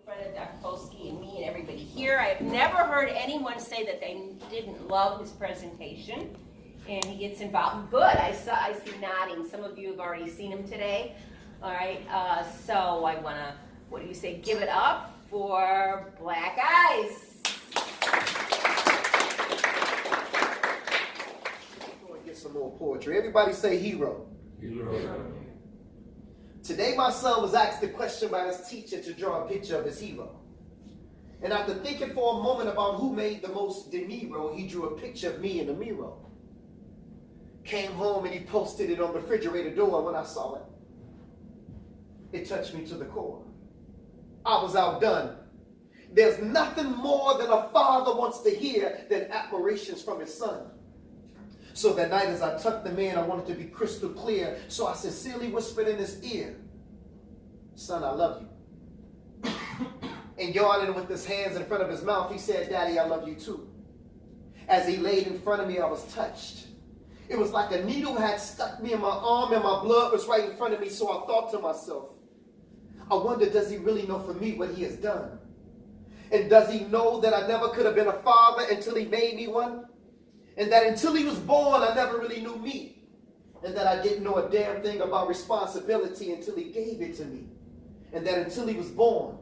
front of Dr. Polsky and me and everybody here. I have never heard anyone say that they didn't love his presentation. And he gets involved. Good, I see nodding. Some of you have already seen him today. All right, so I want to, what do you say, give it up for Black Eyes. We're going to get some more poetry. Everybody say hero. Hero. Today my son was asked the question by his teacher to draw a picture of his hero. And after thinking for a moment about who made the most De Niro, he drew a picture of me in the mirror. Came home and he posted it on the refrigerator door. When I saw it, it touched me to the core. I was outdone. There's nothing more than a father wants to hear than admirations from his son. So that night as I tucked him in, I wanted to be crystal clear. So I sincerely whispered in his ear, son, I love you. And yawning with his hands in front of his mouth, he said, Daddy, I love you too. As he laid in front of me, I was touched. It was like a needle had stuck me in my arm and my blood was right in front of me. So I thought to myself, I wonder, does he really know for me what he has done? And does he know that I never could have been a father until he made me one? And that until he was born, I never really knew me. And that I didn't know a damn thing about responsibility until he gave it to me. And that until he was born,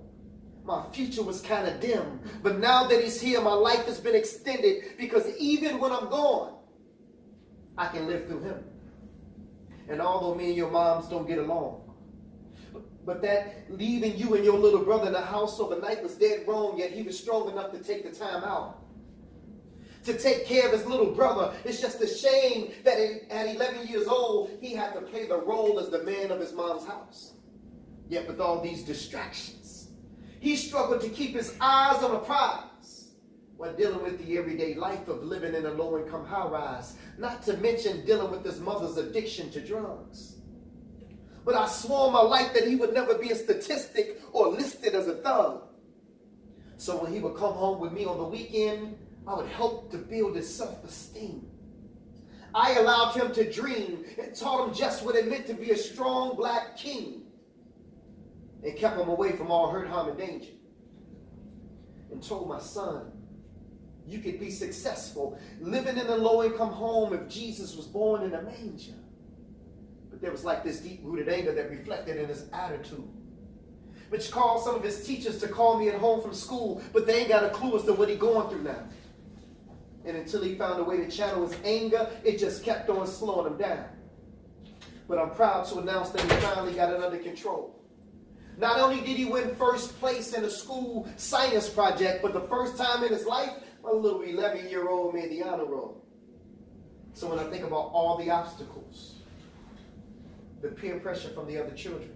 my future was kind of dim. But now that he's here, my life has been extended, because even when I'm gone, I can live through him. And although me and your moms don't get along, but that leaving you and your little brother in the house overnight was dead wrong, yet he was strong enough to take the time out to take care of his little brother. It's just a shame that at 11 years old, he had to play the role as the man of his mom's house. Yet with all these distractions, he struggled to keep his eyes on the prize while dealing with the everyday life of living in a low-income high-rise, not to mention dealing with his mother's addiction to drugs. But I swore my life that he would never be a statistic or listed as a thug. So when he would come home with me on the weekend, I would help to build his self-esteem. I allowed him to dream and taught him just what it meant to be a strong black king, and kept him away from all hurt, harm, and danger. And told my son, you could be successful living in a low-income home if Jesus was born in a manger. But there was like this deep-rooted anger that reflected in his attitude, which caused some of his teachers to call me at home from school, but they ain't got a clue as to what he's going through now. And until he found a way to channel his anger, it just kept on slowing him down. But I'm proud to announce that he finally got it under control. Not only did he win first place in a school science project, but the first time in his life, my little 11-year-old made the honor roll. So when I think about all the obstacles, the peer pressure from the other children,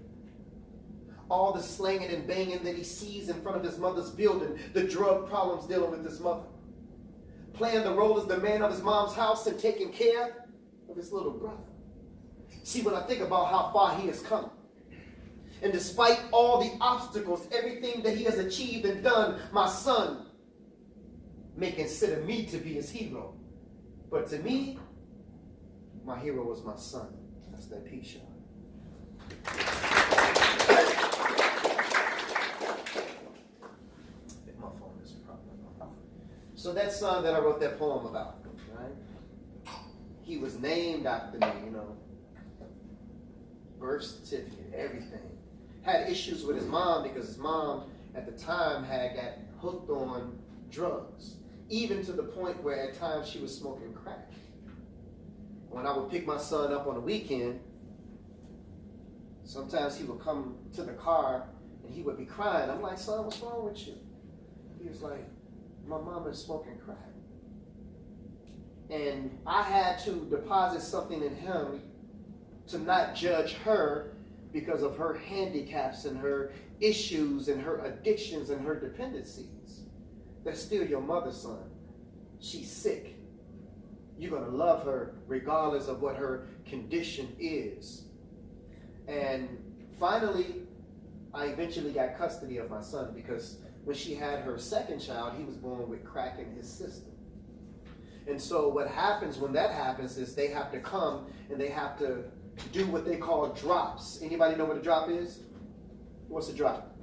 all the slanging and banging that he sees in front of his mother's building, the drug problems dealing with his mother, playing the role as the man of his mom's house and taking care of his little brother. See, when I think about how far he has come, and despite all the obstacles, everything that he has achieved and done, my son may consider me to be his hero. But to me, my hero is my son. That's that piece, y'all. My phone is probably. So that son that I wrote that poem about, right? He was named after me, you know. Birth certificate, everything. Had issues with his mom because his mom at the time had got hooked on drugs, even to the point where at times she was smoking crack. When I would pick my son up on the weekend, sometimes he would come to the car and he would be crying. I'm like, son, what's wrong with you? He was like, my mom is smoking crack. And I had to deposit something in him to not judge her because of her handicaps and her issues and her addictions and her dependencies. That's still your mother's son. She's sick. You're going to love her regardless of what her condition is. And finally, I eventually got custody of my son because when she had her second child, he was born with crack in his system. And so what happens when that happens is they have to come and they have to do what they call drops. Anybody know what a drop is? What's a drop?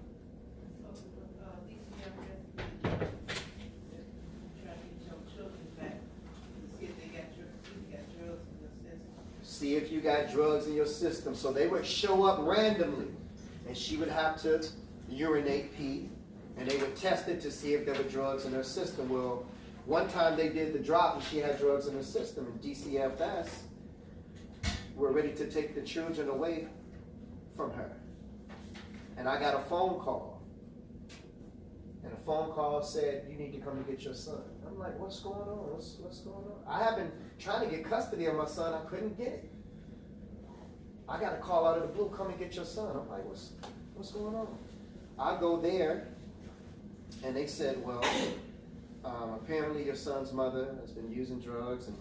see if you got drugs in your system. So they would show up randomly, and she would have to urinate, pee, and they would test it to see if there were drugs in her system. Well, one time they did the drop, and she had drugs in her system, and DCFS were ready to take the children away from her. And I got a phone call. And the phone call said, you need to come and get your son. I'm like, what's going on? What's going on? I have been trying to get custody of my son. I couldn't get it. I got a call out of the blue, come and get your son. I'm like, what's going on? I go there, and they said, well, apparently your son's mother has been using drugs, and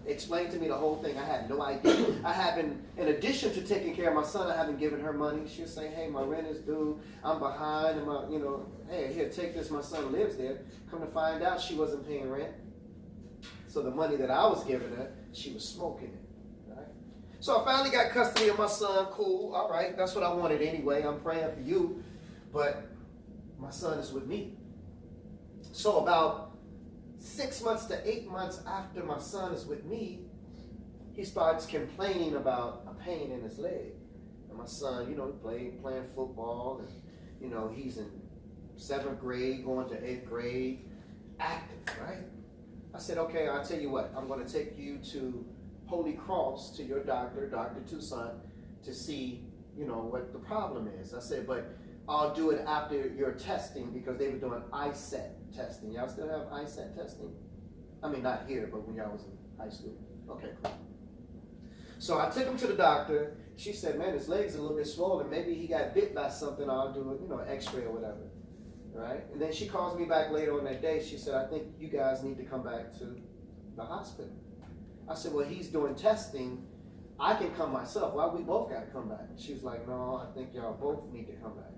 explained to me the whole thing. I had no idea. I haven't, in addition to taking care of my son, I haven't given her money. She'll say, hey, my rent is due. I'm behind. And my, hey, here, take this. My son lives there. Come to find out, she wasn't paying rent. So the money that I was giving her, she was smoking it. Right? So I finally got custody of my son. Cool. All right. That's what I wanted anyway. I'm praying for you. But my son is with me. So about 6 months to 8 months after my son is with me, he starts complaining about a pain in his leg. And my son, playing football, and he's in 7th grade, going to 8th grade, active, right? I said, okay, I'll tell you what, I'm going to take you to Holy Cross, to your doctor, Dr. Toussaint, to see, what the problem is. I said, but I'll do it after your testing, because they were doing ISET testing. Y'all still have ISET testing? I mean, not here, but when y'all was in high school. Okay, cool. So I took him to the doctor. She said, man, his leg's a little bit swollen. Maybe he got bit by something. I'll do an x-ray or whatever. Right? And then she calls me back later on that day. She said, I think you guys need to come back to the hospital. I said, well, he's doing testing. I can come myself. Why we both got to come back? She was like, no, I think y'all both need to come back.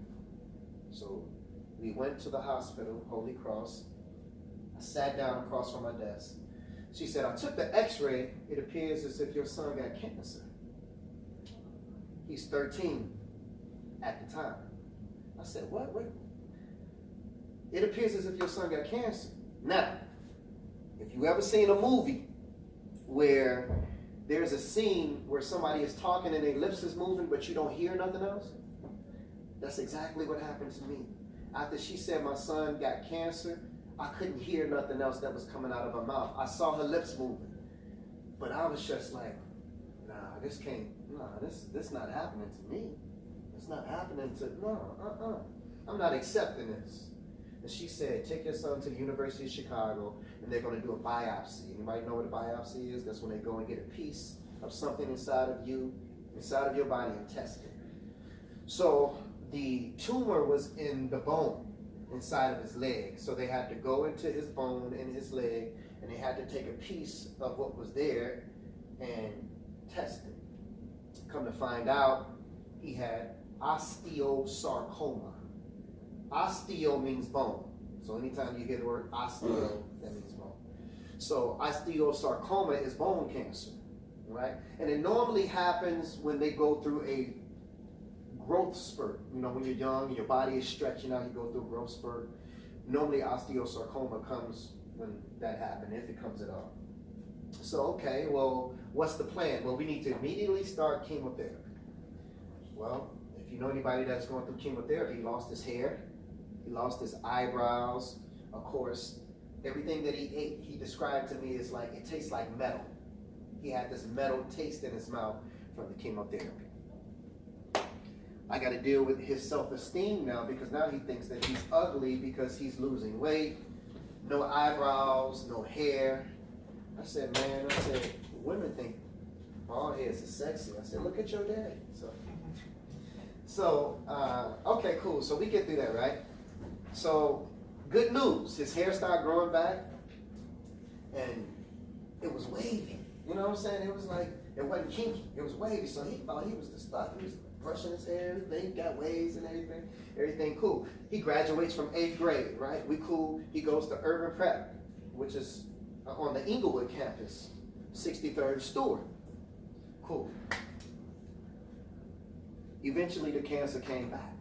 So we went to the hospital, Holy Cross. I sat down across from my desk. She said, I took the x-ray. It appears as if your son got cancer. He's 13 at the time. I said, what? It appears as if your son got cancer. Now, if you ever seen a movie where there's a scene where somebody is talking and their lips is moving, but you don't hear nothing else, that's exactly what happened to me. After she said my son got cancer, I couldn't hear nothing else that was coming out of her mouth. I saw her lips moving. But I was just like, this not happening to me. It's not happening to, I'm not accepting this. And she said, take your son to the University of Chicago, and they're going to do a biopsy. Anybody know what a biopsy is? That's when they go and get a piece of something inside of your body, and test it. So the tumor was in the bone inside of his leg. So they had to go into his bone in his leg, and they had to take a piece of what was there and test it. Come to find out, he had osteosarcoma. Osteo means bone. So anytime you hear the word osteo, that means bone. So osteosarcoma is bone cancer, right? And it normally happens when they go through a growth spurt. When you're young and your body is stretching out, you go through a growth spurt. Normally osteosarcoma comes when that happens, if it comes at all. So, okay, well, what's the plan? Well, we need to immediately start chemotherapy. Well, if you know anybody that's going through chemotherapy, he lost his hair, he lost his eyebrows. Of course, everything that he ate, he described to me as like, it tastes like metal. He had this metal taste in his mouth from the chemotherapy. I got to deal with his self-esteem now, because now he thinks that he's ugly because he's losing weight, no eyebrows, no hair. I said, women think bald heads are sexy. I said, look at your daddy. So, okay, cool. So we get through that, right? So, good news. His hair started growing back, and it was wavy. You know what I'm saying? It was like, it wasn't kinky. It was wavy. So he thought he was the stuff. He was brushing his hair, everything, got waves and everything. Everything cool. He graduates from 8th grade, right? We cool. He goes to Urban Prep, which is on the Inglewood campus, 63rd Stewart. Cool. Eventually the cancer came back.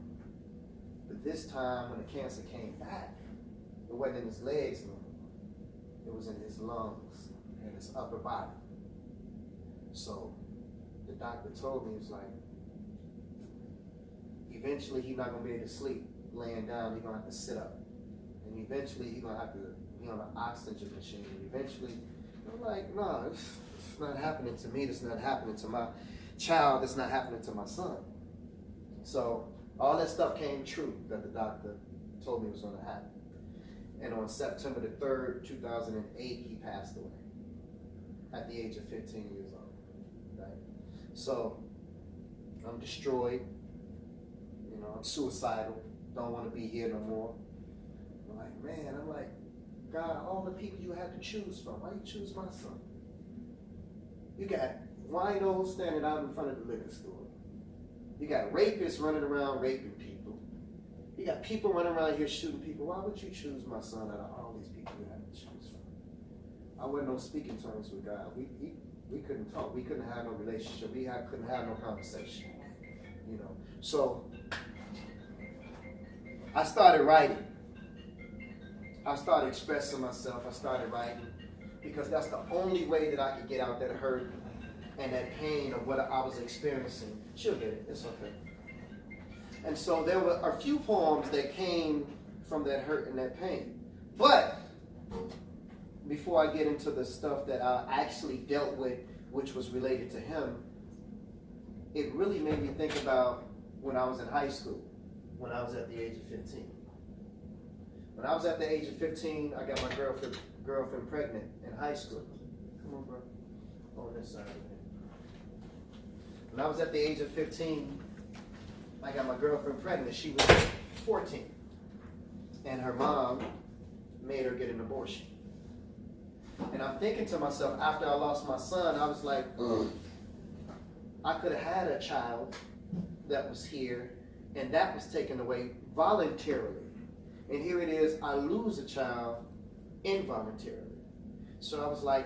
But this time when the cancer came back, it wasn't in his legs no more. It was in his lungs and his upper body. So the doctor told me, he was like, eventually he's not gonna be able to sleep laying down. He's gonna have to sit up, and eventually he's gonna have to be on an oxygen machine. And eventually, I'm like, no, it's not happening to me. It's not happening to my child. It's not happening to my son. So all that stuff came true that the doctor told me was going to happen. And on September the 3rd, 2008, he passed away at the age of 15 years old. Right? So I'm destroyed. You know, I'm suicidal. Don't want to be here no more. I'm like, man, God, all the people you had to choose from, why you choose my son? You got winos standing out in front of the liquor store. You got rapists running around raping people. You got people running around here shooting people. Why would you choose my son out of all these people you had to choose from? I wasn't on speaking terms with God. We couldn't talk. We couldn't have no relationship. Couldn't have no conversation. You know. So I started writing. I started expressing myself. I started writing because that's the only way that I could get out that hurt and that pain of what I was experiencing. She'll get it. It's okay. And so there were a few poems that came from that hurt and that pain. But before I get into the stuff that I actually dealt with, which was related to him, it really made me think about when I was in high school, when I was at the age of 15. When I was at the age of 15, I got my girlfriend pregnant in high school. Come on, bro. On this side of it. When I was at the age of 15, I got my girlfriend pregnant. She was 14. And her mom made her get an abortion. And I'm thinking to myself, after I lost my son, I was like, I could have had a child that was here, and that was taken away voluntarily. And here it is, I lose a child involuntarily. So I was like,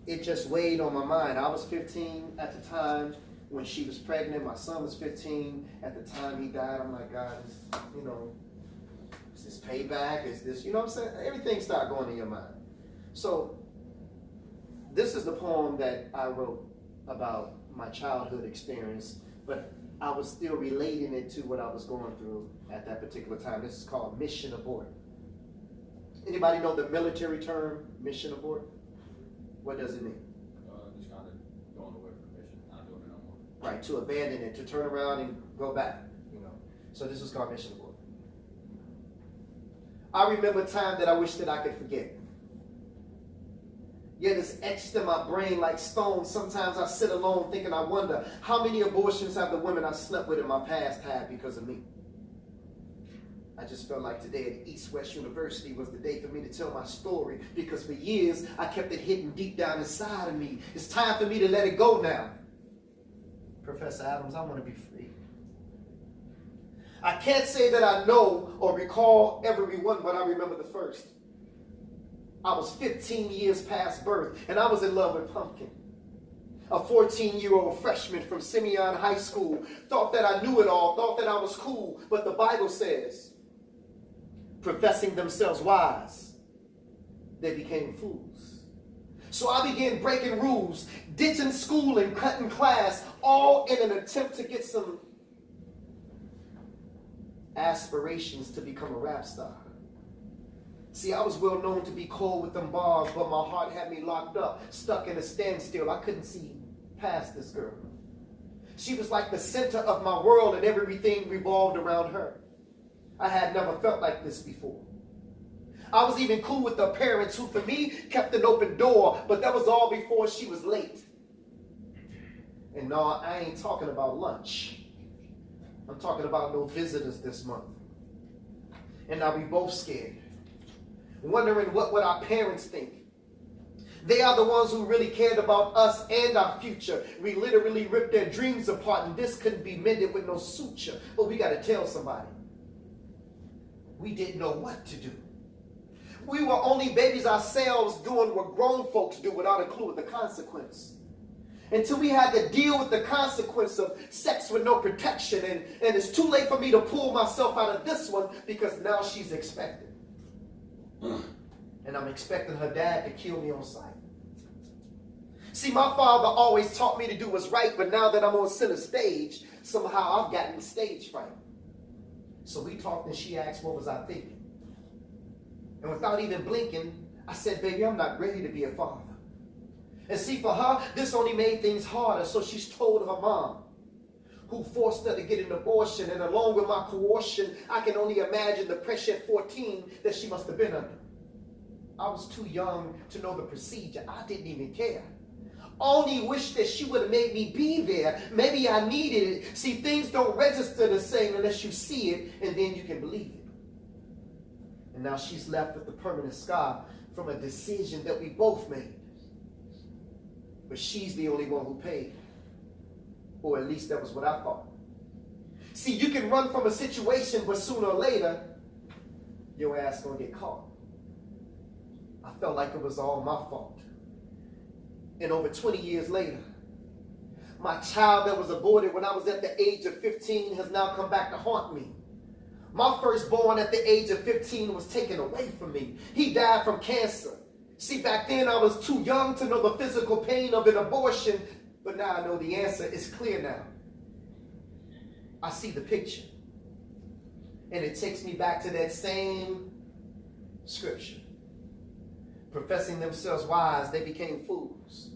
it just weighed on my mind. I was 15 at the time when she was pregnant. My son was 15 at the time he died. I'm like, God, is this payback? Is this, you know what I'm saying? Everything started going in your mind. So this is the poem that I wrote about my childhood experience, but I was still relating it to what I was going through at that particular time. This is called Mission Abort. Anybody know the military term, Mission Abort? What does it mean? Just kind of going away from the mission, not doing it no more. Right, to abandon it, to turn around and go back, you know. So this was called Mission Abort. I remember a time that I wish that I could forget. Yet it's etched in my brain like stone. Sometimes I sit alone thinking, I wonder, how many abortions have the women I slept with in my past had because of me? I just felt like today at East West University was the day for me to tell my story, because for years I kept it hidden deep down inside of me. It's time for me to let it go now. Professor Adams, I want to be free. I can't say that I know or recall every one, but I remember the first. I was 15 years past birth, and I was in love with Pumpkin, a 14-year-old freshman from Simeon High School. Thought that I knew it all, thought that I was cool, but the Bible says, professing themselves wise, they became fools. So I began breaking rules, ditching school and cutting class, all in an attempt to get some aspirations to become a rap star. See, I was well known to be cold with them bars, but my heart had me locked up, stuck in a standstill. I couldn't see past this girl. She was like the center of my world, and everything revolved around her. I had never felt like this before. I was even cool with the parents who, for me, kept an open door, but that was all before she was late. And no, I ain't talking about lunch. I'm talking about no visitors this month. And now we both scared, wondering what would our parents think. They are the ones who really cared about us and our future. We literally ripped their dreams apart, and this couldn't be mended with no suture. But we got to tell somebody. We didn't know what to do. We were only babies ourselves, doing what grown folks do without a clue of the consequence. Until we had to deal with the consequence of sex with no protection. And it's too late for me to pull myself out of this one, because now she's expected. And I'm expecting her dad to kill me on sight. See, my father always taught me to do what's right, but now that I'm on center stage, somehow I've gotten stage fright. So we talked and she asked, what was I thinking? And without even blinking, I said, baby, I'm not ready to be a father. And see, for her, this only made things harder. So she's told her mom, who forced her to get an abortion. And along with my coercion, I can only imagine the pressure at 14 that she must have been under. I was too young to know the procedure. I didn't even care. Only wish that she would have made me be there. Maybe I needed it. See, things don't register the same unless you see it, and then you can believe it. And now she's left with the permanent scar from a decision that we both made. But she's the only one who paid. Or at least that was what I thought. See, you can run from a situation, but sooner or later, your ass gonna get caught. I felt like it was all my fault. And over 20 years later, my child that was aborted when I was at the age of 15 has now come back to haunt me. My firstborn at the age of 15 was taken away from me. He died from cancer. See, back then I was too young to know the physical pain of an abortion, but now I know the answer is clear now. I see the picture. And it takes me back to that same scripture. Professing themselves wise, they became fools.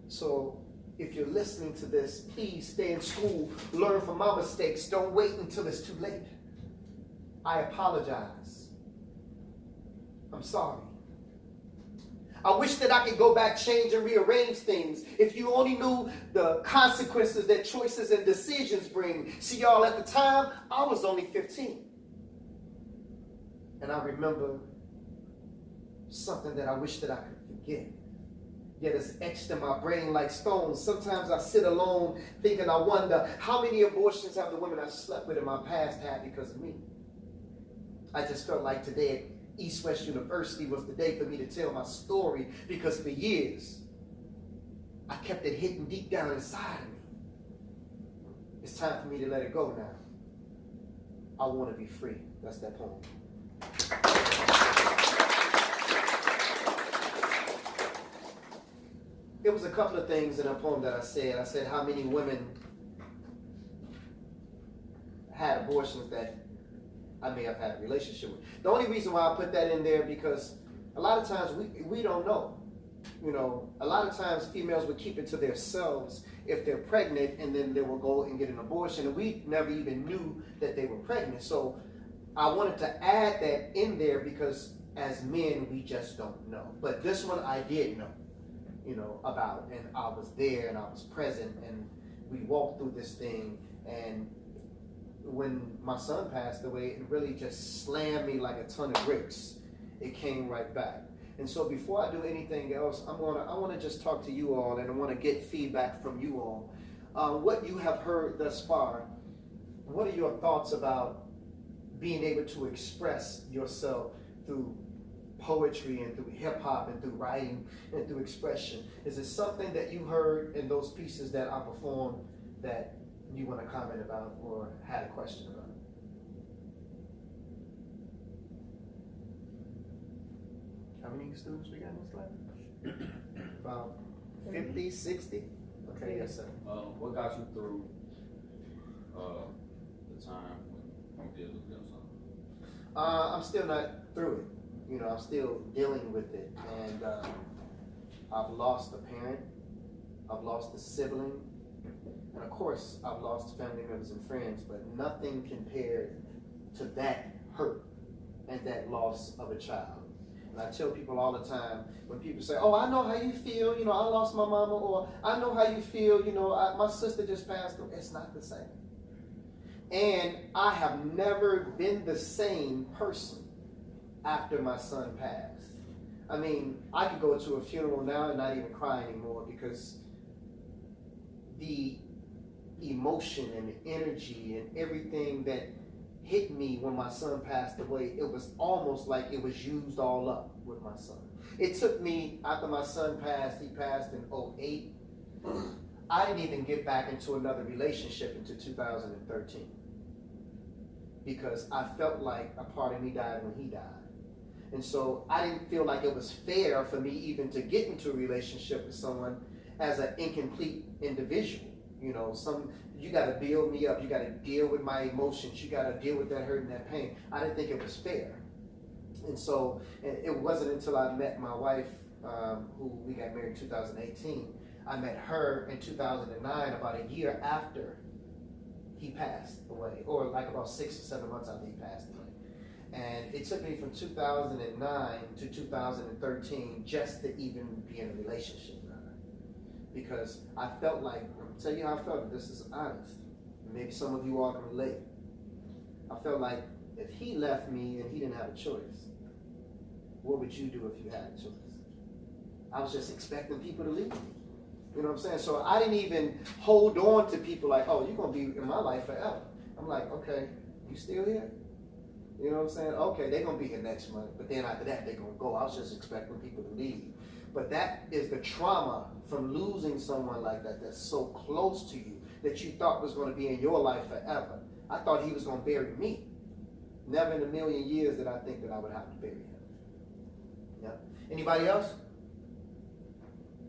So if you're listening to this, please stay in school, learn from my mistakes. Don't wait until it's too late. I apologize. I'm sorry. I wish that I could go back, change, and rearrange things. If you only knew the consequences that choices and decisions bring. See, y'all, at the time, I was only 15. And I remember something that I wish that I could forget. Yet it's etched in my brain like stones. Sometimes I sit alone thinking, I wonder, how many abortions have the women I slept with in my past had because of me? I just felt like today at East West University was the day for me to tell my story, because for years, I kept it hidden deep down inside of me. It's time for me to let it go now. I want to be free. That's that poem. It was a couple of things in a poem that I said. I said how many women had abortions that I may have had a relationship with. The only reason why I put that in there, because a lot of times we don't know. You know, a lot of times females would keep it to themselves if they're pregnant, and then they will go and get an abortion, and we never even knew that they were pregnant. So I wanted to add that in there because as men, we just don't know. But this one I did know, you know, about, and I was there and I was present, and we walked through this thing. And when my son passed away, it really just slammed me like a ton of bricks. It came right back. And so before I do anything else, I want to just talk to you all, and I want to get feedback from you all. What you have heard thus far, what are your thoughts about being able to express yourself through poetry and through hip hop and through writing and through expression? Is it something that you heard in those pieces that I performed that you want to comment about or had a question about? How many students we got in this class? About 50, 60? Okay, yes, sir. What got you through the time when you did lose your son? I'm still not through it. You know, I'm still dealing with it. And I've lost a parent. I've lost a sibling. And of course, I've lost family members and friends, but nothing compared to that hurt and that loss of a child. And I tell people all the time, when people say, oh, I know how you feel, you know, I lost my mama, or I know how you feel, you know, my sister just passed away. It's not the same. And I have never been the same person after my son passed. I mean, I could go to a funeral now and not even cry anymore, because the emotion and the energy and everything that hit me when my son passed away, it was almost like it was used all up with my son. It took me, after my son passed, he passed in 2008, I didn't even get back into another relationship until 2013, because I felt like a part of me died when he died. And so I didn't feel like it was fair for me even to get into a relationship with someone as an incomplete individual. You know, you got to build me up. You got to deal with my emotions. You got to deal with that hurt and that pain. I didn't think it was fair. And so it wasn't until I met my wife, who we got married in 2018. I met her in 2009, about a year after he passed away, or like about 6 or 7 months after he passed away. And it took me from 2009 to 2013 just to even be in a relationship with her. Because I felt like, I'll tell you how I felt, this is honest. Maybe some of you all can relate. I felt like if he left me and he didn't have a choice, what would you do if you had a choice? I was just expecting people to leave me. You know what I'm saying? So I didn't even hold on to people like, oh, you're going to be in my life forever. I'm like, okay, you still here? You know what I'm saying? Okay, they're going to be here next month, but then after that, they're going to go. I was just expecting people to leave. But that is the trauma from losing someone like that that's so close to you that you thought was going to be in your life forever. I thought he was going to bury me. Never in a million years did I think that I would have to bury him. Yeah. Anybody else?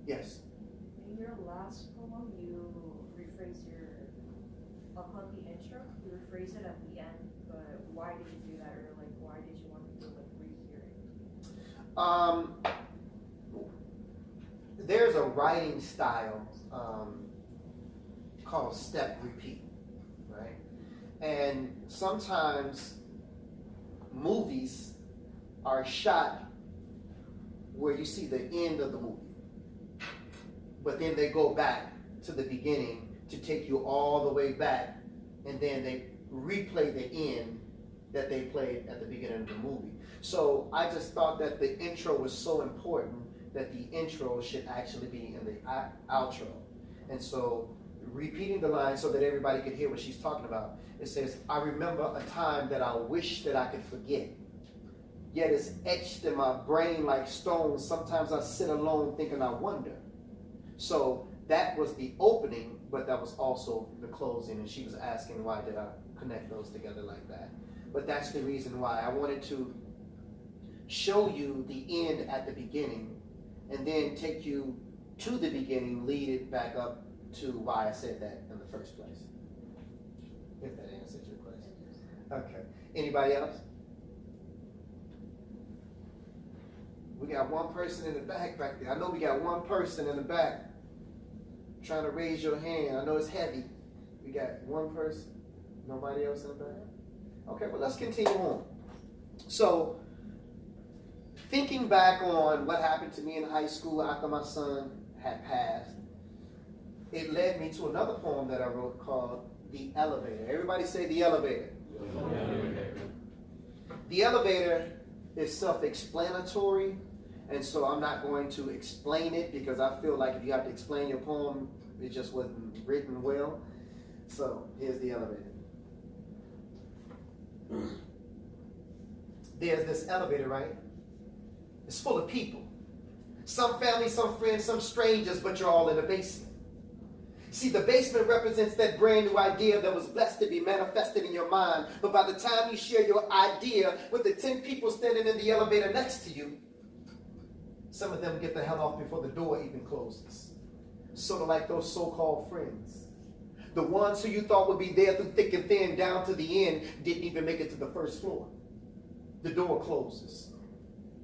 Yes. In your last poem, you rephrase upon the intro, you rephrase it at the end, but why did you do that, or like why did you want to rehear it? There's a writing style called step repeat, right? And sometimes movies are shot where you see the end of the movie, but then they go back to the beginning to take you all the way back, and then they replay the end that they played at the beginning of the movie. So I just thought that the intro was so important that the intro should actually be in the outro. And so repeating the line so that everybody could hear what she's talking about, it says, I remember a time that I wish that I could forget, yet it's etched in my brain like stone. Sometimes I sit alone thinking I wonder. So that was the opening, but that was also the closing, and she was asking why did I connect those together like that. But that's the reason why I wanted to show you the end at the beginning and then take you to the beginning, lead it back up to why I said that in the first place. If that answers your question. Okay. Anybody else? We got one person in the back there. I know we got one person in the back trying to raise your hand. I know it's heavy. We got one person. Nobody else in the back? Okay, well, let's continue on. So, thinking back on what happened to me in high school after my son had passed, it led me to another poem that I wrote called The Elevator. Everybody say The Elevator. The Elevator is self-explanatory, and so I'm not going to explain it because I feel like if you have to explain your poem, it just wasn't written well. So here's the elevator. There's this elevator, right? It's full of people. Some family, some friends, some strangers, but you're all in the basement. See, the basement represents that brand new idea that was blessed to be manifested in your mind. But by the time you share your idea with the 10 people standing in the elevator next to you, some of them get the hell off before the door even closes. Sort of like those so-called friends. The ones who you thought would be there through thick and thin down to the end didn't even make it to the first floor. The door closes.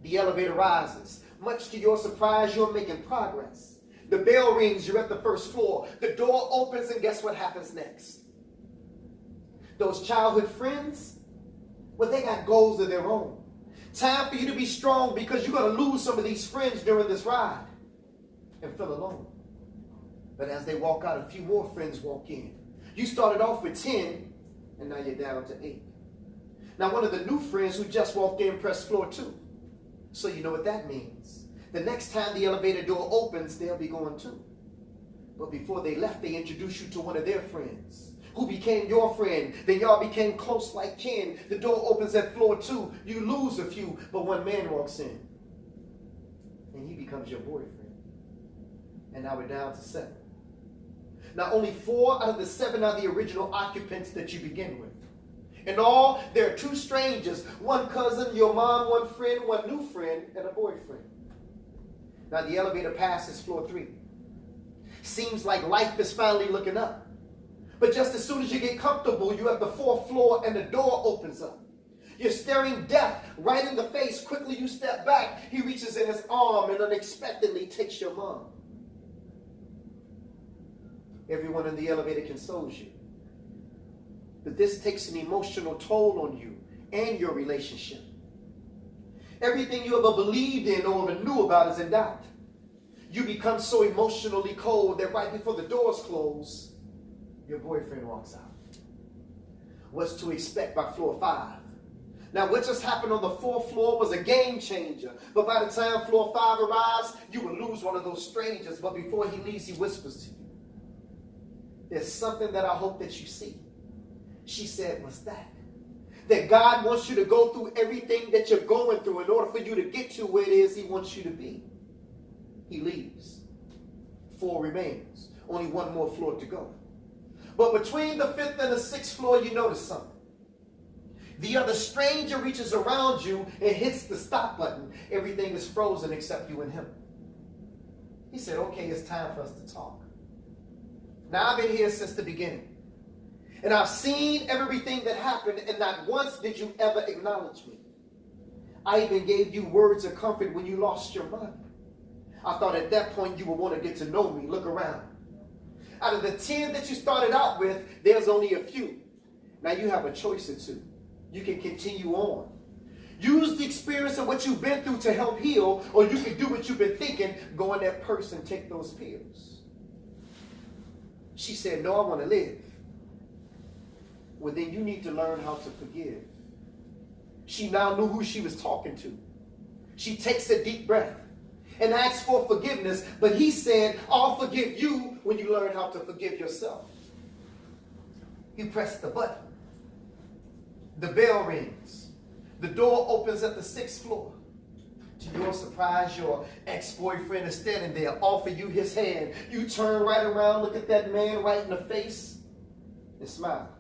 The elevator rises. Much to your surprise, you're making progress. The bell rings, you're at the first floor. The door opens, and guess what happens next? Those childhood friends, well, they got goals of their own. Time for you to be strong because you're going to lose some of these friends during this ride and feel alone. But as they walk out, a few more friends walk in. You started off with 10, and now you're down to 8. Now, one of the new friends who just walked in pressed floor 2. So you know what that means. The next time the elevator door opens, they'll be going too. But before they left, they introduced you to one of their friends who became your friend. Then y'all became close like kin. The door opens at floor 2. You lose a few, but one man walks in. And he becomes your boyfriend. And now we're down to 7. Now only 4 out of the 7 are the original occupants that you begin with. In all, there are 2 strangers, one cousin, your mom, one friend, one new friend, and a boyfriend. Now the elevator passes floor 3. Seems like life is finally looking up. But just as soon as you get comfortable, you're at the 4th floor and the door opens up. You're staring death right in the face. Quickly you step back. He reaches in his arm and unexpectedly takes your mom. Everyone in the elevator consoles you. But this takes an emotional toll on you and your relationship. Everything you ever believed in or ever knew about is in doubt. You become so emotionally cold that right before the doors close, your boyfriend walks out. What's to expect by floor 5? Now, what just happened on the 4th floor was a game changer. But by the time floor 5 arrives, you will lose one of those strangers. But before he leaves, he whispers to you, there's something that I hope that you see. She said, what's that? That God wants you to go through everything that you're going through in order for you to get to where it is he wants you to be. He leaves. 4 remains. Only 1 more floor to go. But between the 5th and the 6th floor, you notice something. The other stranger reaches around you and hits the stop button. Everything is frozen except you and him. He said, okay, it's time for us to talk. Now, I've been here since the beginning. And I've seen everything that happened, and not once did you ever acknowledge me. I even gave you words of comfort when you lost your mind. I thought at that point you would want to get to know me. Look around. Out of the 10 that you started out with, there's only a few. Now you have a choice or 2. You can continue on. Use the experience of what you've been through to help heal, or you can do what you've been thinking, go on that person, take those pills. She said, no, I want to live. Well, then you need to learn how to forgive. She now knew who she was talking to. She takes a deep breath and asks for forgiveness, but he said, I'll forgive you when you learn how to forgive yourself. He pressed the button. The bell rings. The door opens at the 6th floor. To your surprise, your ex-boyfriend is standing there, offer you his hand. You turn right around, look at that man right in the face, and smile.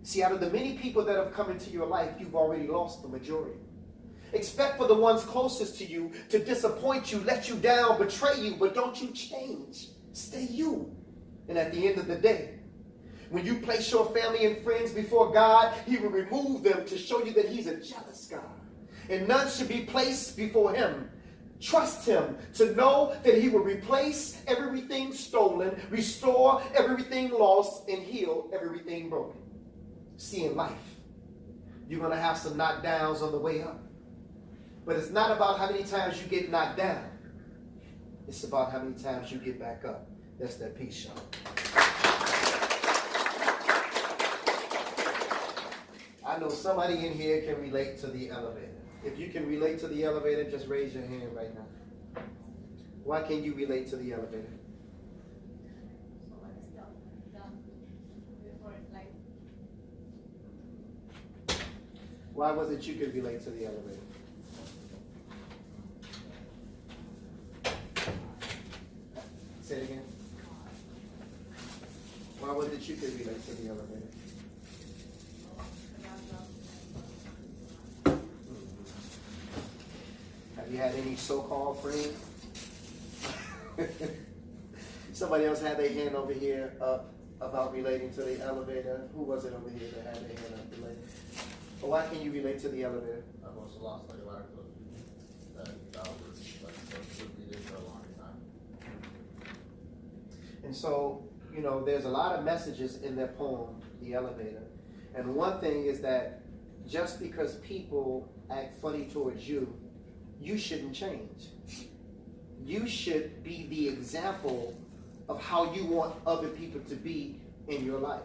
See, out of the many people that have come into your life, you've already lost the majority. Expect for the ones closest to you to disappoint you, let you down, betray you, but don't you change. Stay you. And at the end of the day, when you place your family and friends before God, he will remove them to show you that he's a jealous God. And none should be placed before him. Trust him to know that he will replace everything stolen, restore everything lost, and heal everything broken. See, in life, you're going to have some knockdowns on the way up. But it's not about how many times you get knocked down. It's about how many times you get back up. That's that peace, y'all. I know somebody in here can relate to the elevator. If you can relate to the elevator, just raise your hand right now. Why can't you relate to the elevator? Why was it you could relate to the elevator? Say it again. Why was it you could relate to the elevator? Have you had any so-called friends? Somebody else had their hand over here up about relating to the elevator. Who was it over here that had their hand up related? But why can't you relate to the elevator? I've also lost like a lot of close people that would be there for a long time. And so, you know, there's a lot of messages in that poem, The Elevator. And one thing is that just because people act funny towards you, you shouldn't change. You should be the example of how you want other people to be in your life.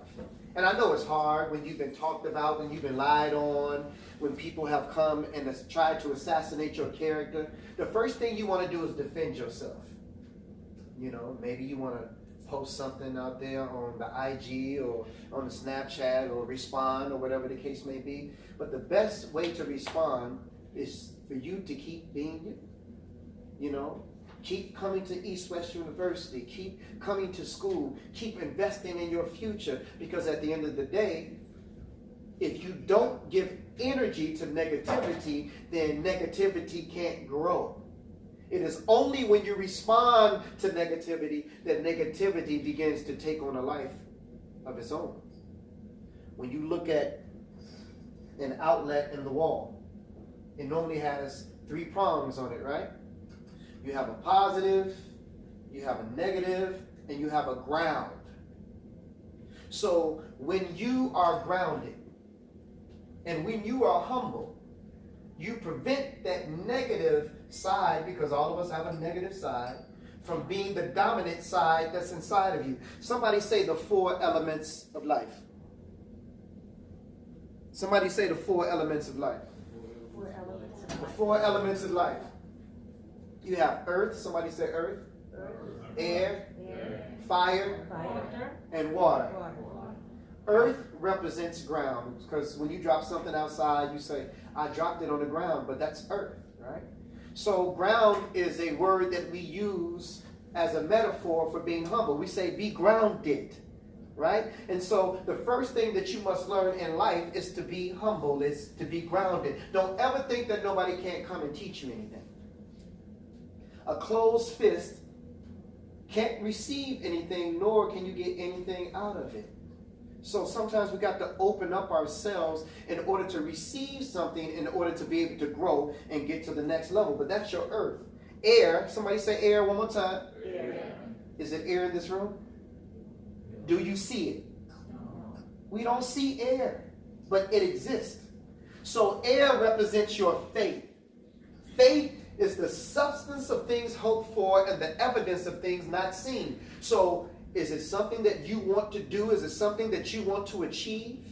And I know it's hard when you've been talked about, when you've been lied on, when people have come and has tried to assassinate your character. The first thing you want to do is defend yourself. You know, maybe you want to post something out there on the IG or on the Snapchat or respond or whatever the case may be. But the best way to respond is for you to keep being you. You know, keep coming to East West University, keep coming to school, keep investing in your future, because at the end of the day, If you don't give energy to negativity, then negativity can't grow. It is only when you respond to negativity that negativity begins to take on a life of its own. When you look at an outlet in the wall, it normally has 3 prongs on it, right? You have a positive, you have a negative, and you have a ground. So when you are grounded and when you are humble, you prevent that negative side, because all of us have a negative side, from being the dominant side that's inside of you. Somebody say the 4 elements of life. Somebody say the 4 elements of life. The 4 elements of life. You have earth. Somebody say earth. Air. Fire. And water. Earth represents ground, because when you drop something outside, you say, I dropped it on the ground, but that's earth, right? So ground is a word that we use as a metaphor for being humble. We say, be grounded, right? And so the first thing that you must learn in life is to be humble, is to be grounded. Don't ever think that nobody can't come and teach you anything. A closed fist can't receive anything, nor can you get anything out of it. So sometimes we got to open up ourselves in order to receive something, in order to be able to grow and get to the next level. But that's your earth. Air, somebody say air one more time. Air. Is it air in this room? Do you see it? We don't see air, but it exists. So air represents your faith. Faith is the substance of things hoped for and the evidence of things not seen. So is it something that you want to do? Is it something that you want to achieve?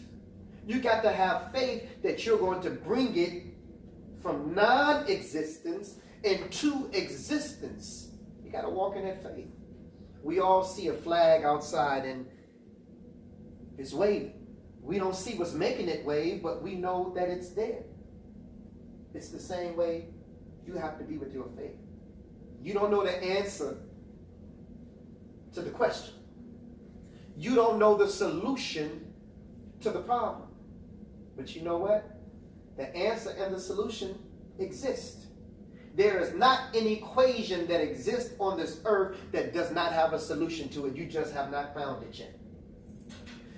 You got to have faith that you're going to bring it from non-existence into existence. You got to walk in that faith. We all see a flag outside and it's waving. We don't see what's making it wave, but we know that it's there. It's the same way you have to be with your faith. You don't know the answer to the question. You don't know the solution to the problem. But you know what? The answer and the solution exist. There is not an equation that exists on this earth that does not have a solution to it. You just have not found it yet.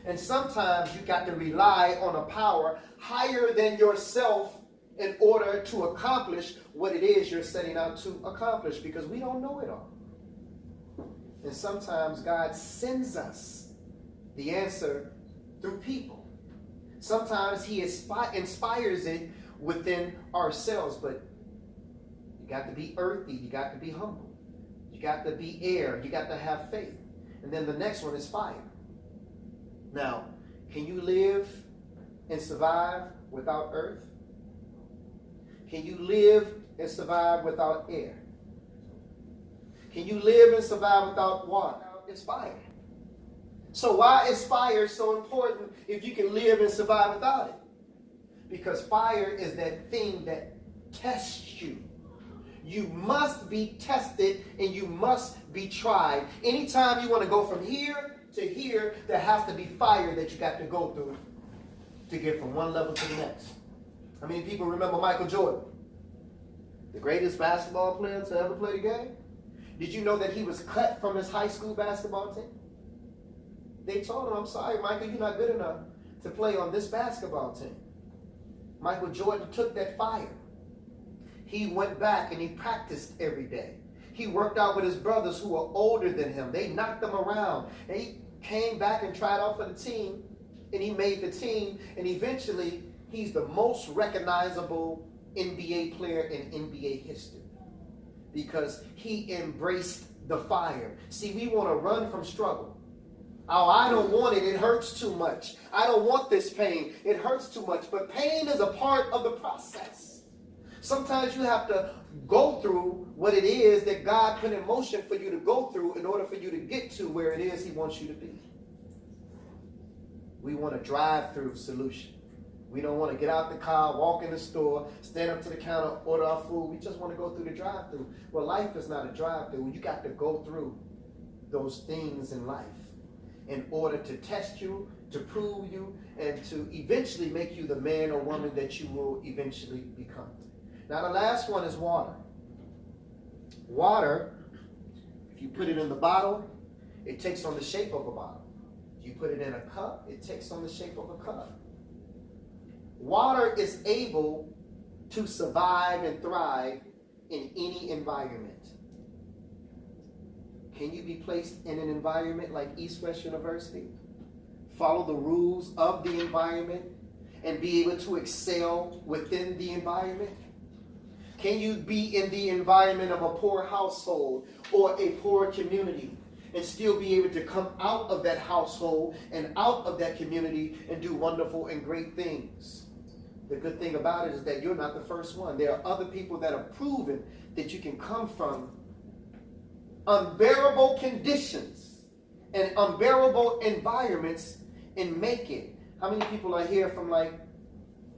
And sometimes you got to rely on a power higher than yourself in order to accomplish what it is you're setting out to accomplish, because we don't know it all. And sometimes God sends us the answer through people. Sometimes he inspires it within ourselves, but you got to be earthy, you got to be humble, you got to be air, you got to have faith. And then the next one is fire. Now, can you live and survive without earth? Can you live and survive without air? Can you live and survive without water? It's fire. So why is fire so important if you can live and survive without it? Because fire is that thing that tests you. You must be tested and you must be tried. Anytime you want to go from here to here, there has to be fire that you got to go through to get from one level to the next. How many people remember Michael Jordan? The greatest basketball player to ever play the game? Did you know that he was cut from his high school basketball team? They told him, I'm sorry, Michael, you're not good enough to play on this basketball team. Michael Jordan took that fire. He went back and he practiced every day. He worked out with his brothers who were older than him. They knocked him around. And he came back and tried out for the team. And he made the team. And eventually, he's the most recognizable NBA player in NBA history. Because he embraced the fire. See, we want to run from struggle. Oh, I don't want it. It hurts too much. I don't want this pain. It hurts too much. But pain is a part of the process. Sometimes you have to go through what it is that God put in motion for you to go through in order for you to get to where it is he wants you to be. We want a drive-through solution. We don't want to get out the car, walk in the store, stand up to the counter, order our food. We just want to go through the drive-through. Well, life is not a drive-through. You got to go through those things in life. in order to test you, to prove you, and to eventually make you the man or woman that you will eventually become. Now the last one is water. Water, if you put it in the bottle, it takes on the shape of a bottle. If you put it in a cup, it takes on the shape of a cup. Water is able to survive and thrive in any environment. Can you be placed in an environment like East West University? Follow the rules of the environment and be able to excel within the environment? Can you be in the environment of a poor household or a poor community and still be able to come out of that household and out of that community and do wonderful and great things? The good thing about it is that you're not the first one. There are other people that have proven that you can come from unbearable conditions and unbearable environments and make it. How many people are here from like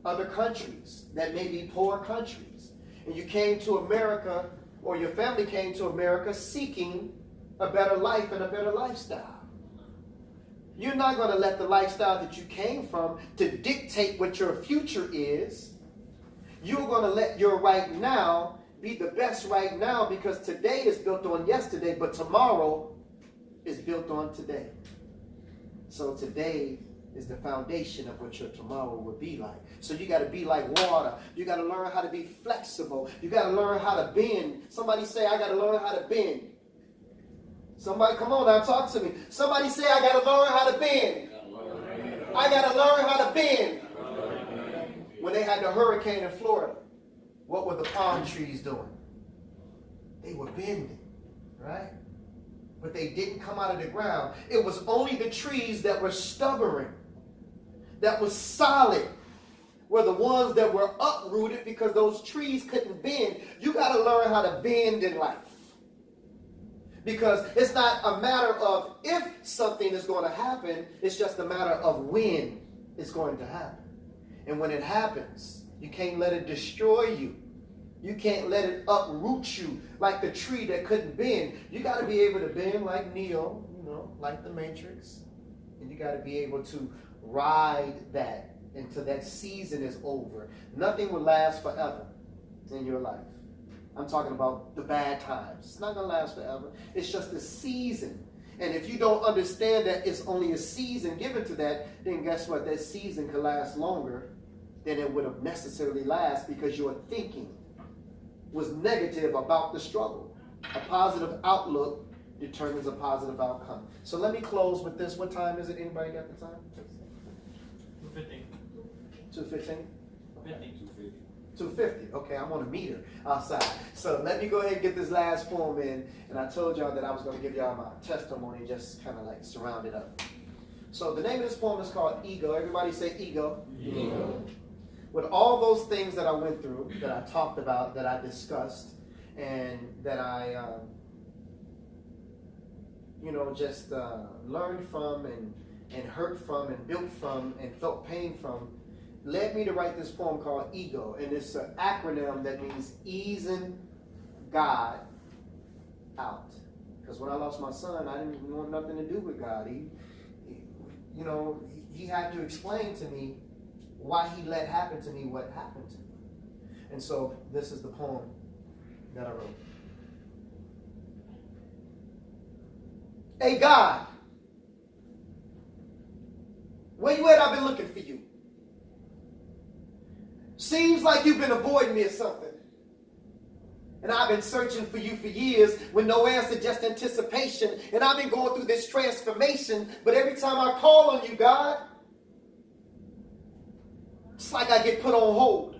other countries that may be poor countries, and you came to America, or your family came to America seeking a better life and a better lifestyle? You're not going to let the lifestyle that you came from to dictate what your future is. You're going to let your right now be the best right now, because today is built on yesterday, but tomorrow is built on today. So today is the foundation of what your tomorrow will be like. So you got to be like water. You got to learn how to be flexible. You got to learn how to bend. Somebody say, I got to learn how to bend. Somebody, come on now, talk to me. Somebody say, I got to learn how to bend. I got to learn how to bend. When they had the hurricane in Florida, what were the palm trees doing? They were bending, right? But they didn't come out of the ground. It was only the trees that were stubborn, that was solid, were the ones that were uprooted, because those trees couldn't bend. You got to learn how to bend in life. Because it's not a matter of if something is going to happen, it's just a matter of when it's going to happen. And when it happens, you can't let it destroy you. You can't let it uproot you like the tree that couldn't bend. You got to be able to bend like Neo, like the Matrix. And you got to be able to ride that until that season is over. Nothing will last forever in your life. I'm talking about the bad times. It's not going to last forever. It's just a season. And if you don't understand that it's only a season given to that, then guess what? That season could last longer than it would have necessarily last, because your thinking was negative about the struggle. A positive outlook determines a positive outcome. So let me close with this. What time is it? Anybody got the time? 2:15. 2:15? 2:50. 2:50. Okay, I'm on a meter outside. So let me go ahead and get this last poem in. And I told y'all that I was going to give y'all my testimony, just kind of like surround it up. So the name of this poem is called Ego. Everybody say ego. Ego. With all those things that I went through, that I talked about, that I discussed, and that I, just learned from and hurt from and built from and felt pain from, led me to write this poem called Ego. And it's an acronym that means easing God out. Because when I lost my son, I didn't want nothing to do with God. He had to explain to me why he let happen to me what happened to me. And so this is the poem that I wrote. Hey God, where you at? I've been looking for you. Seems like you've been avoiding me or something. And I've been searching for you for years with no answer, just anticipation. And I've been going through this transformation, but every time I call on you, God, it's like I get put on hold.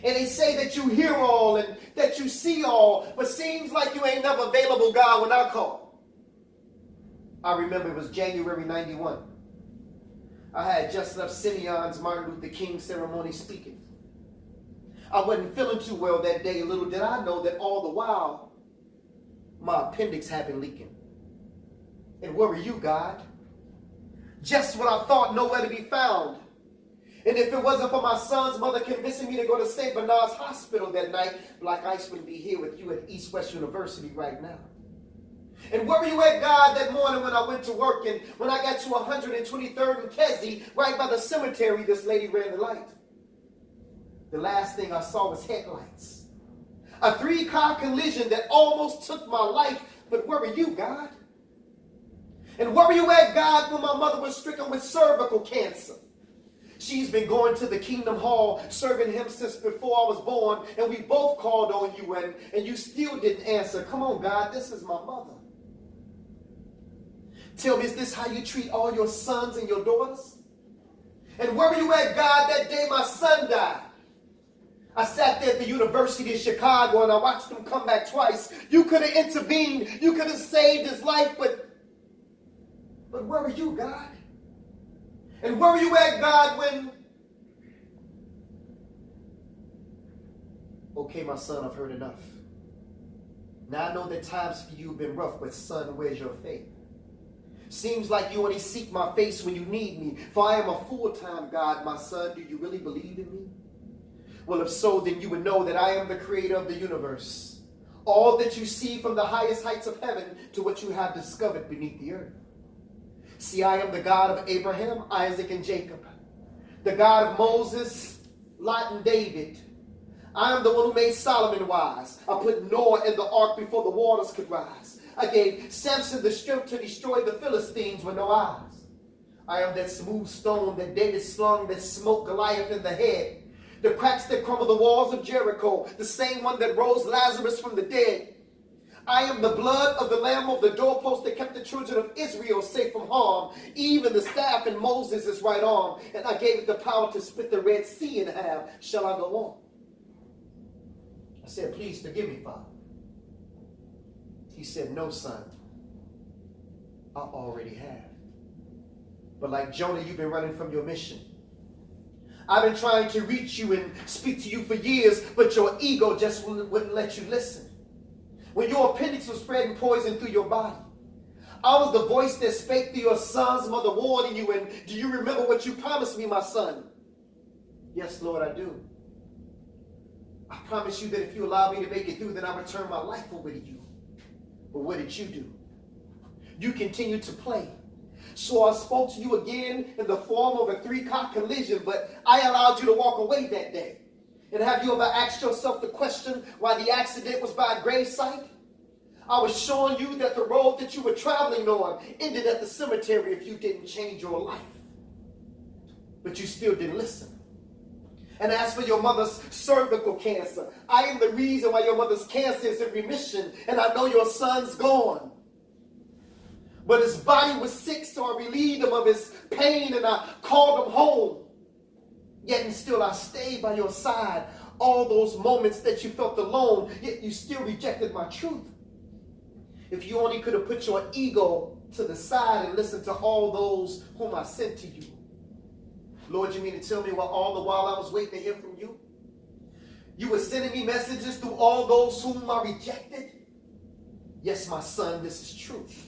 And they say that you hear all and that you see all, but seems like you ain't never available, God, when I call. I remember it was January 91. I had just left Simeon's Martin Luther King ceremony speaking. I wasn't feeling too well that day. Little did I know that all the while, my appendix had been leaking. And where were you, God? Just when I thought nowhere to be found. And if it wasn't for my son's mother convincing me to go to St. Bernard's Hospital that night, Blaq Ice wouldn't be here with you at East West University right now. And where were you at, God, that morning when I went to work and when I got to 123rd and Kesey, right by the cemetery, this lady ran the light. The last thing I saw was headlights. A 3-car collision that almost took my life. But where were you, God? And where were you at, God, when my mother was stricken with cervical cancer? She's been going to the Kingdom Hall, serving him since before I was born, and we both called on you, and you still didn't answer. Come on, God, this is my mother. Tell me, is this how you treat all your sons and your daughters? And where were you at, God, that day my son died? I sat there at the University of Chicago and I watched him come back twice. You could have intervened. You could have saved his life, but where were you, God? And where were you at, God, when... Okay, my son, I've heard enough. Now I know that times for you have been rough, but son, where's your faith? Seems like you only seek my face when you need me. For I am a full-time God, my son. Do you really believe in me? Well, if so, then you would know that I am the creator of the universe. All that you see from the highest heights of heaven to what you have discovered beneath the earth. See, I am the God of Abraham, Isaac, and Jacob. The God of Moses, Lot, and David. I am the one who made Solomon wise. I put Noah in the ark before the waters could rise. I gave Samson the strength to destroy the Philistines with no eyes. I am that smooth stone that David slung that smote Goliath in the head. The cracks that crumble the walls of Jericho, the same one that rose Lazarus from the dead. I am the blood of the lamb of the doorpost that kept the children of Israel safe from harm, even the staff in Moses' right arm. And I gave it the power to split the Red Sea in half. Shall I go on? I said, please forgive me, Father. He said, no, son. I already have. But like Jonah, you've been running from your mission. I've been trying to reach you and speak to you for years, but your ego just wouldn't let you listen. When your appendix was spreading poison through your body, I was the voice that spake to your son's mother, warning you. And do you remember what you promised me, my son? Yes, Lord, I do. I promise you that if you allow me to make it through, then I'll return my life over to you. But what did you do? You continued to play. So I spoke to you again in the form of a 3-car collision, but I allowed you to walk away that day. And have you ever asked yourself the question why the accident was by a gravesite? I was showing you that the road that you were traveling on ended at the cemetery if you didn't change your life. But you still didn't listen. And as for your mother's cervical cancer, I am the reason why your mother's cancer is in remission, and I know your son's gone. But his body was sick, so I relieved him of his pain and I called him home. Yet and still I stayed by your side all those moments that you felt alone, yet you still rejected my truth. If you only could have put your ego to the side and listened to all those whom I sent to you. Lord, you mean to tell me all the while I was waiting to hear from you? You were sending me messages through all those whom I rejected? Yes, my son, this is truth.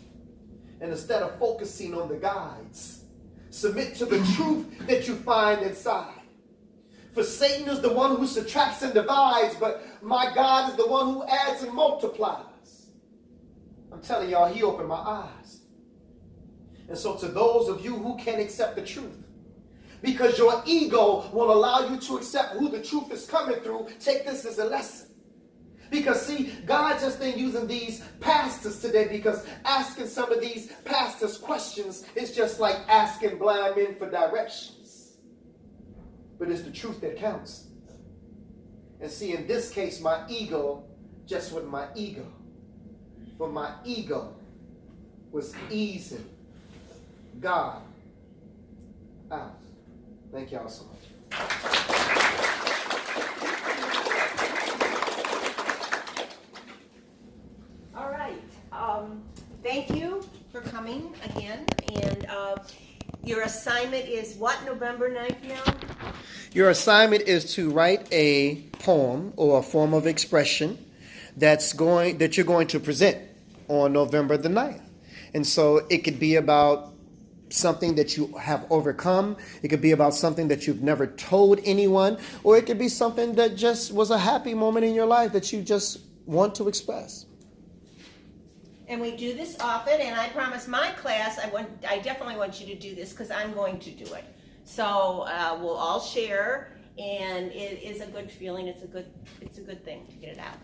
And instead of focusing on the guides, submit to the truth that you find inside. For Satan is the one who subtracts and divides, but my God is the one who adds and multiplies. I'm telling y'all, he opened my eyes. And so to those of you who can't accept the truth, because your ego won't allow you to accept who the truth is coming through, take this as a lesson. Because see, God just ain't using these pastors today, because asking some of these pastors questions is just like asking blind men for directions. But it's the truth that counts. And see, in this case, my ego just wasn't my ego. But my ego was easing God out. Thank y'all so much. All right. Thank you for coming again. And your assignment is what, November 9th now? Your assignment is to write a poem or a form of expression that you're going to present on November the 9th. And so it could be about something that you have overcome. It could be about something that you've never told anyone, or it could be something that just was a happy moment in your life that you just want to express. And we do this often, and I promise my class, I definitely want you to do this because I'm going to do it. So we'll all share, and it is a good feeling. It's a good thing to get it out.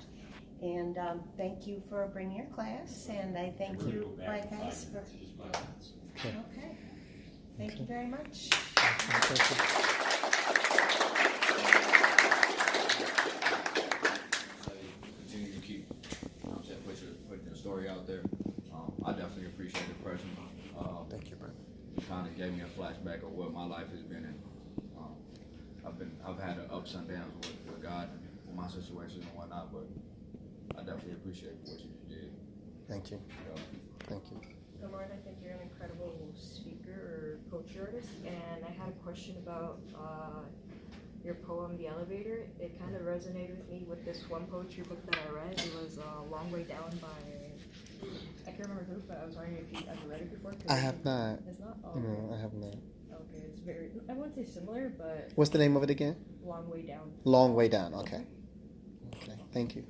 And thank you for bringing your class, and I thank you, my guys, for. Okay. Thank you very much. Continue to keep, putting your story out there. I definitely appreciate it personally. Thank you, brother. It kind of gave me a flashback of what my life has been in. I've had the ups and downs with God and with my situation and whatnot, but I definitely appreciate what you did. Thank you. Thank you. Good Lord, I think you're an incredible speaker or poetry artist, and I had a question about your poem, The Elevator. It kind of resonated with me with this one poetry book that I read. It was Long Way Down by, I can't remember who, but I was wondering if you ever read it before. I have not. It's not? Oh, No, I have not. okay, it's very, I wouldn't say similar, but What's the name of it again? Long Way Down. Long Way Down. Okay. Okay. Thank you.